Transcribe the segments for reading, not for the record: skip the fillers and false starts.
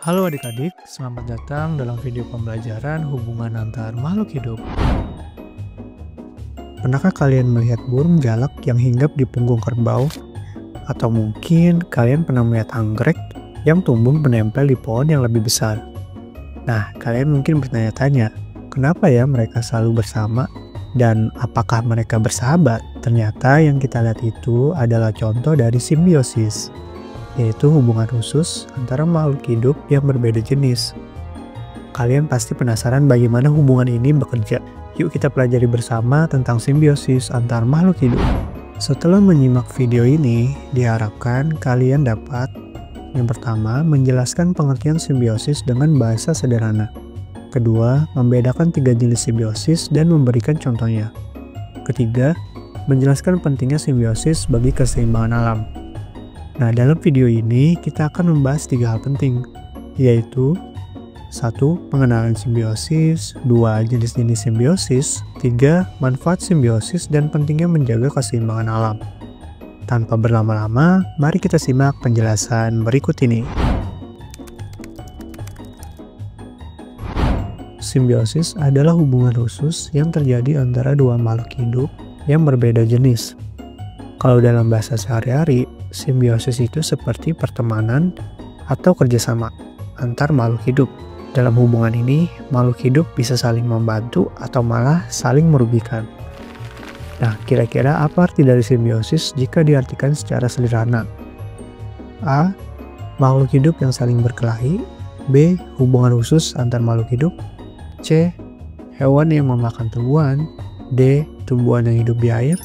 Halo adik-adik, selamat datang dalam video pembelajaran hubungan antar makhluk hidup. Pernahkah kalian melihat burung jalak yang hinggap di punggung kerbau? Atau mungkin kalian pernah melihat anggrek yang tumbuh menempel di pohon yang lebih besar? Nah, kalian mungkin bertanya-tanya, kenapa ya mereka selalu bersama? Dan apakah mereka bersahabat? Ternyata yang kita lihat itu adalah contoh dari simbiosis, yaitu hubungan khusus antara makhluk hidup yang berbeda jenis. Kalian pasti penasaran bagaimana hubungan ini bekerja. Yuk kita pelajari bersama tentang simbiosis antar makhluk hidup. Setelah menyimak video ini, diharapkan kalian dapat yang pertama, menjelaskan pengertian simbiosis dengan bahasa sederhana. Kedua, membedakan 3 jenis simbiosis dan memberikan contohnya. Ketiga, menjelaskan pentingnya simbiosis bagi keseimbangan alam. Nah, dalam video ini kita akan membahas 3 hal penting, yaitu 1. Pengenalan simbiosis, 2. Jenis-jenis simbiosis, 3. Manfaat simbiosis dan pentingnya menjaga keseimbangan alam. Tanpa berlama-lama, mari kita simak penjelasan berikut ini. Simbiosis adalah hubungan khusus yang terjadi antara dua makhluk hidup yang berbeda jenis. Kalau dalam bahasa sehari-hari, simbiosis itu seperti pertemanan atau kerjasama antar makhluk hidup. Dalam hubungan ini, makhluk hidup bisa saling membantu atau malah saling merugikan. Nah, kira-kira apa arti dari simbiosis jika diartikan secara sederhana? A. Makhluk hidup yang saling berkelahi. B. Hubungan khusus antar makhluk hidup. C. Hewan yang memakan tumbuhan. D. Tumbuhan yang hidup di air.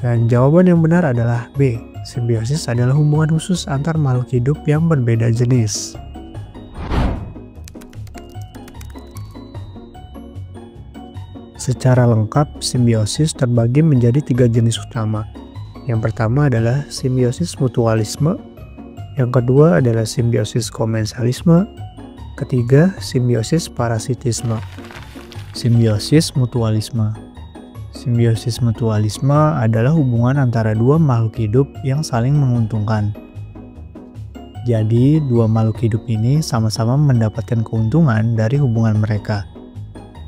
Dan jawaban yang benar adalah B. Simbiosis adalah hubungan khusus antar makhluk hidup yang berbeda jenis. Secara lengkap, simbiosis terbagi menjadi 3 jenis utama. Yang pertama adalah simbiosis mutualisme, yang kedua adalah simbiosis komensalisme, ketiga simbiosis parasitisme. Simbiosis mutualisme. Simbiosis mutualisme adalah hubungan antara dua makhluk hidup yang saling menguntungkan. Jadi, dua makhluk hidup ini sama-sama mendapatkan keuntungan dari hubungan mereka.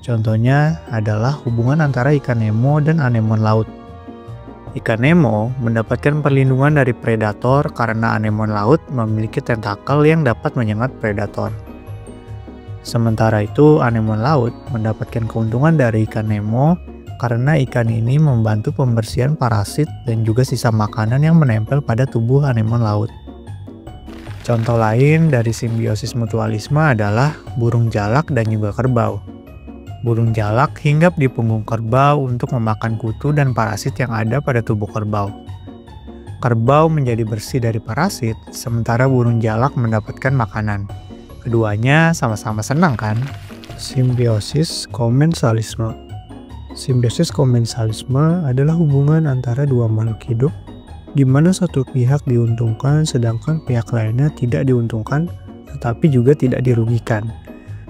Contohnya adalah hubungan antara ikan Nemo dan anemon laut. Ikan Nemo mendapatkan perlindungan dari predator karena anemon laut memiliki tentakel yang dapat menyengat predator. Sementara itu, anemon laut mendapatkan keuntungan dari ikan Nemo karena ikan ini membantu pembersihan parasit dan juga sisa makanan yang menempel pada tubuh anemon laut. Contoh lain dari simbiosis mutualisme adalah burung jalak dan juga kerbau. Burung jalak hinggap di punggung kerbau untuk memakan kutu dan parasit yang ada pada tubuh kerbau. Kerbau menjadi bersih dari parasit, sementara burung jalak mendapatkan makanan. Keduanya sama-sama senang kan? Simbiosis komensalisme. Simbiosis komensalisme adalah hubungan antara dua makhluk hidup di mana satu pihak diuntungkan sedangkan pihak lainnya tidak diuntungkan tetapi juga tidak dirugikan.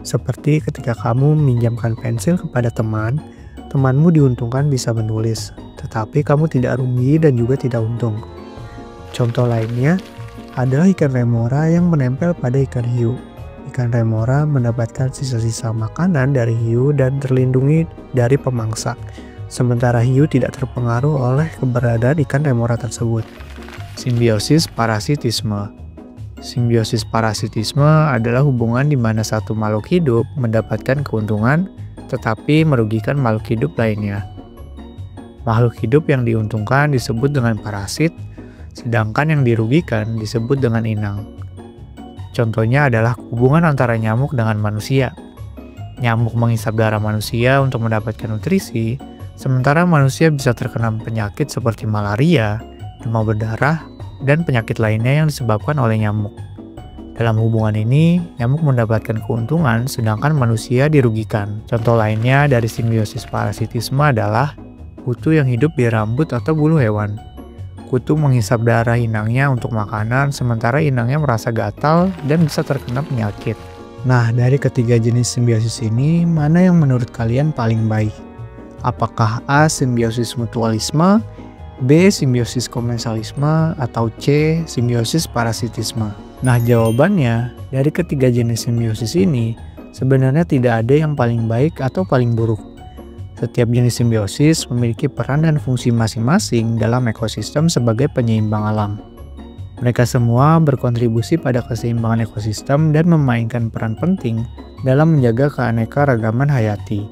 Seperti ketika kamu meminjamkan pensil kepada teman, temanmu diuntungkan bisa menulis, tetapi kamu tidak rugi dan juga tidak untung. Contoh lainnya adalah ikan remora yang menempel pada ikan hiu. Ikan remora mendapatkan sisa-sisa makanan dari hiu dan terlindungi dari pemangsa, sementara hiu tidak terpengaruh oleh keberadaan ikan remora tersebut. Simbiosis parasitisme. Simbiosis parasitisme adalah hubungan di mana satu makhluk hidup mendapatkan keuntungan tetapi merugikan makhluk hidup lainnya. Makhluk hidup yang diuntungkan disebut dengan parasit, sedangkan yang dirugikan disebut dengan inang. Contohnya adalah hubungan antara nyamuk dengan manusia. Nyamuk menghisap darah manusia untuk mendapatkan nutrisi, sementara manusia bisa terkena penyakit seperti malaria, demam berdarah, dan penyakit lainnya yang disebabkan oleh nyamuk. Dalam hubungan ini, nyamuk mendapatkan keuntungan sedangkan manusia dirugikan. Contoh lainnya dari simbiosis parasitisme adalah kutu yang hidup di rambut atau bulu hewan. Kutu menghisap darah inangnya untuk makanan, sementara inangnya merasa gatal dan bisa terkena penyakit. Nah, dari ketiga jenis simbiosis ini, mana yang menurut kalian paling baik? Apakah A. Simbiosis mutualisme, B. Simbiosis komensalisme, atau C. Simbiosis parasitisme? Nah, jawabannya dari ketiga jenis simbiosis ini sebenarnya tidak ada yang paling baik atau paling buruk. Setiap jenis simbiosis memiliki peran dan fungsi masing-masing dalam ekosistem sebagai penyeimbang alam. Mereka semua berkontribusi pada keseimbangan ekosistem dan memainkan peran penting dalam menjaga keanekaragaman hayati.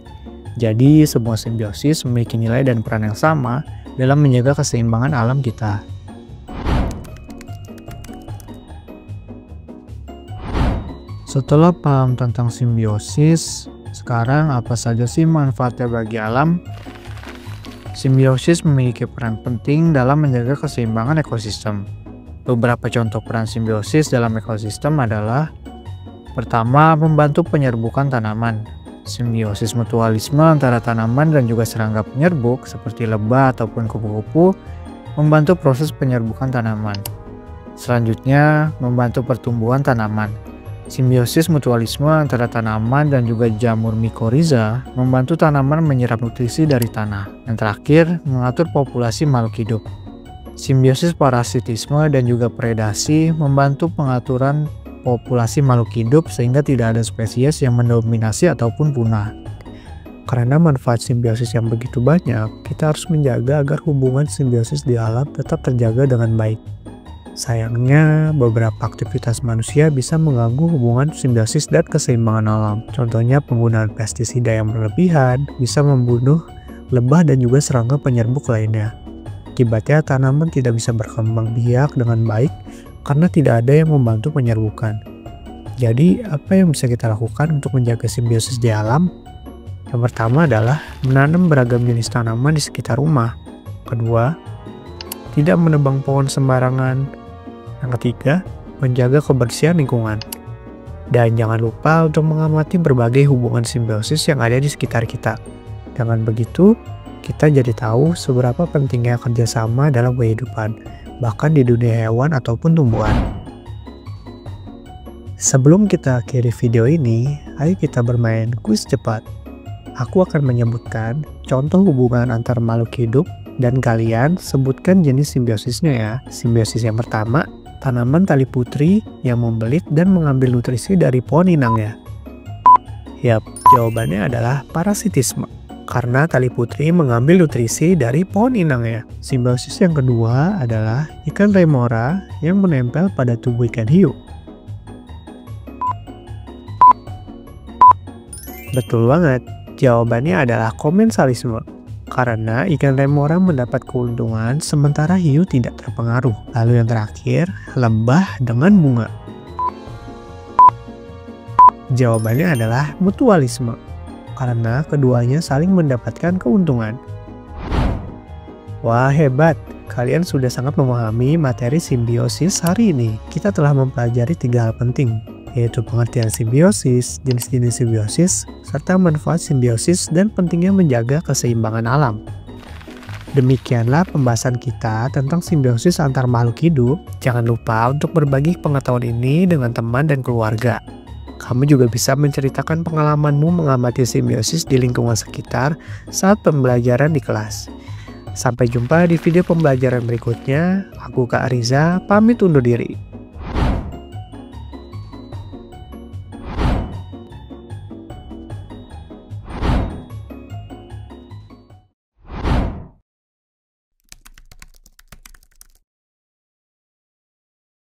Jadi, semua simbiosis memiliki nilai dan peran yang sama dalam menjaga keseimbangan alam kita. Setelah paham tentang simbiosis, sekarang apa saja sih manfaatnya bagi alam? Simbiosis memiliki peran penting dalam menjaga keseimbangan ekosistem. Beberapa contoh peran simbiosis dalam ekosistem adalah: pertama, membantu penyerbukan tanaman. Simbiosis mutualisme antara tanaman dan juga serangga penyerbuk seperti lebah ataupun kupu-kupu membantu proses penyerbukan tanaman. Selanjutnya, membantu pertumbuhan tanaman. Simbiosis mutualisme antara tanaman dan juga jamur mikoriza membantu tanaman menyerap nutrisi dari tanah. Yang terakhir, mengatur populasi makhluk hidup. Simbiosis parasitisme dan juga predasi membantu pengaturan populasi makhluk hidup sehingga tidak ada spesies yang mendominasi ataupun punah. Karena manfaat simbiosis yang begitu banyak, kita harus menjaga agar hubungan simbiosis di alam tetap terjaga dengan baik. Sayangnya, beberapa aktivitas manusia bisa mengganggu hubungan simbiosis dan keseimbangan alam. Contohnya, penggunaan pestisida yang berlebihan bisa membunuh lebah dan juga serangga penyerbuk lainnya. Akibatnya, tanaman tidak bisa berkembang biak dengan baik karena tidak ada yang membantu penyerbukan. Jadi, apa yang bisa kita lakukan untuk menjaga simbiosis di alam? Yang pertama adalah menanam beragam jenis tanaman di sekitar rumah. Kedua, tidak menebang pohon sembarangan. Yang ketiga, menjaga kebersihan lingkungan. Dan jangan lupa untuk mengamati berbagai hubungan simbiosis yang ada di sekitar kita. Dengan begitu, kita jadi tahu seberapa pentingnya kerjasama dalam kehidupan, bahkan di dunia hewan ataupun tumbuhan. Sebelum kita akhiri video ini, ayo kita bermain kuis cepat. Aku akan menyebutkan contoh hubungan antar makhluk hidup dan kalian sebutkan jenis simbiosisnya ya. Simbiosis yang pertama, tanaman tali putri yang membelit dan mengambil nutrisi dari pohon inangnya. Yap, jawabannya adalah parasitisme. Karena tali putri mengambil nutrisi dari pohon inangnya. Simbiosis yang kedua adalah ikan remora yang menempel pada tubuh ikan hiu. Betul banget, jawabannya adalah komensalisme. Karena ikan remora mendapat keuntungan sementara hiu tidak terpengaruh. Lalu yang terakhir, lebah dengan bunga. Jawabannya adalah mutualisme. Karena keduanya saling mendapatkan keuntungan. Wah, hebat! Kalian sudah sangat memahami materi simbiosis hari ini. Kita telah mempelajari 3 hal penting, yaitu pengertian simbiosis, jenis-jenis simbiosis, serta manfaat simbiosis dan pentingnya menjaga keseimbangan alam. Demikianlah pembahasan kita tentang simbiosis antar makhluk hidup. Jangan lupa untuk berbagi pengetahuan ini dengan teman dan keluarga. Kamu juga bisa menceritakan pengalamanmu mengamati simbiosis di lingkungan sekitar saat pembelajaran di kelas. Sampai jumpa di video pembelajaran berikutnya. Aku Kak Riza, pamit undur diri.